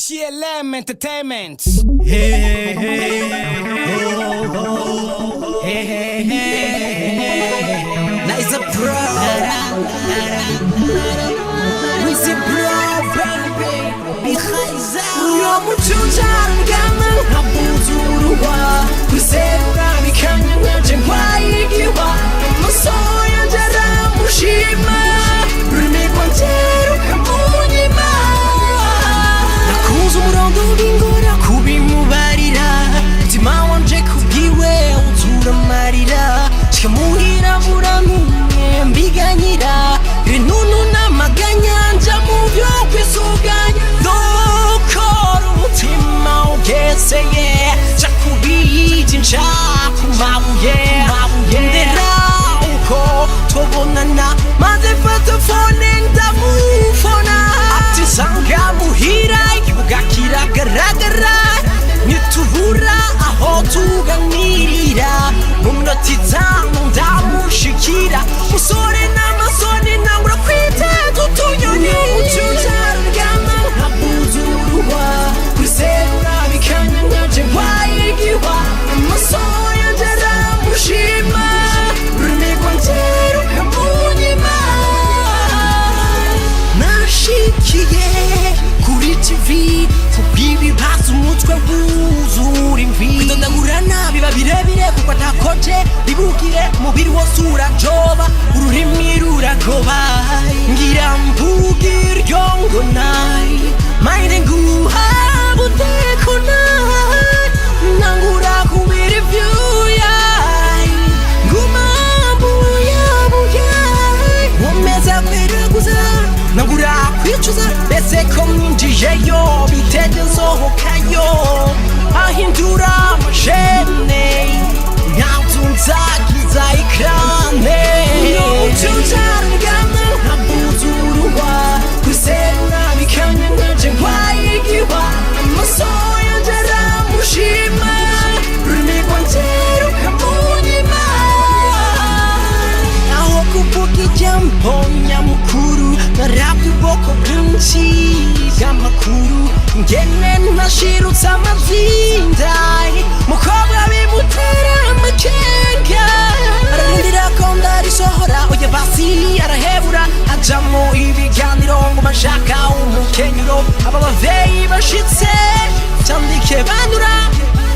GLM Entertainment. Hey, hey, oh, oh, hey, hey, hey. Nice Bro, Weezy Bro, baby, bihaiza. Uyomu chujan gaman habuzuruwa, kusera mikanya ngaje ngwaigiwa, masoya jara mushima, rumi kwanteru kamunyima. Nakuza umurondo w'ingora kubimubarira, mutima wanje kubwiwe uzura amarira, shikamuhira burantumye mbiganyira, ibinunu n'amaganya nja muvyo kwisuganya, dokora umutima ugeseye, nja kubija nja kumabuye, ndera uko tubonana, maze fata phone ndamufona, ati sanga muhira ikibuga kiragaragara, nitubura aho tuganirira, mu minota itanu ndamushikira, musore n'amasoni ntangura kwiteza utunyoni, utujarugama nkabuzuruwa, kwiserura bikanya ngaje ngwayigiwa, amaso yanje aramushima, ururimi rwanje rukamunyima. Nashikiye kuri TV kubw'ibibazo umutwe wuzura imvi, kwidondagurana biba birebire kuko ntakoje ribugire, umubiri wose urajoba, ururimi ruragoba, ngira mvuge iryo ngo nayi mayire nguhaba uteko nayi, ntangura kubira ivyuya nguma mbuyabuya, nkomeza kwiraguza ntangura kwicuza, mbese ko mwinjiyeyo bitege nsohokayo, ahindura amashene ntabwo nzakiza ikrane, utujarugama nkabuzuruwa, kwiserura bikanya ngaje ngwayigiwa, amaso yanje aramushima, ururimi rwanje rukamunyima. Aho kuvuga ijambo nyamukuru, narabye ubwoko bwinshi bw'amakuru, ngene ntashirutse amazinda, mukobwa bimutera amakenga, ararindira ko ndarisohora, oya basi arahebura, ajamwo ibiganiro ngo bashaka umukenyuro, aba bavyeyi bashitse candike bandura,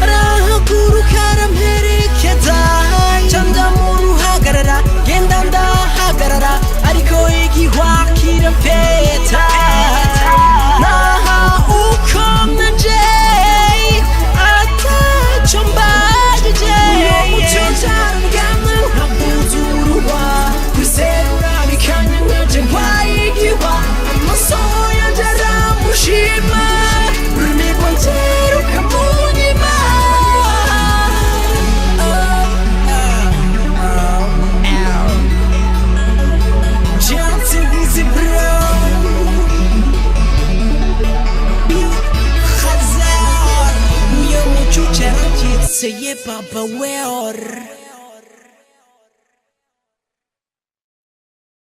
arahaguruka aramperekeza, canda mu ruhagarara, genda ndahagarara, ariko igihwa kirapeta, naha uko naje ataco mbajije, uyomucocarugama nkabuzuruwa, kwiserura bikanya ngaje ngwayigiwa, amaso yanje aramushima, ururimi rwanje rukamunyima. Weezy Bro, Hazard, uyo muchucha rakitseye papa weor.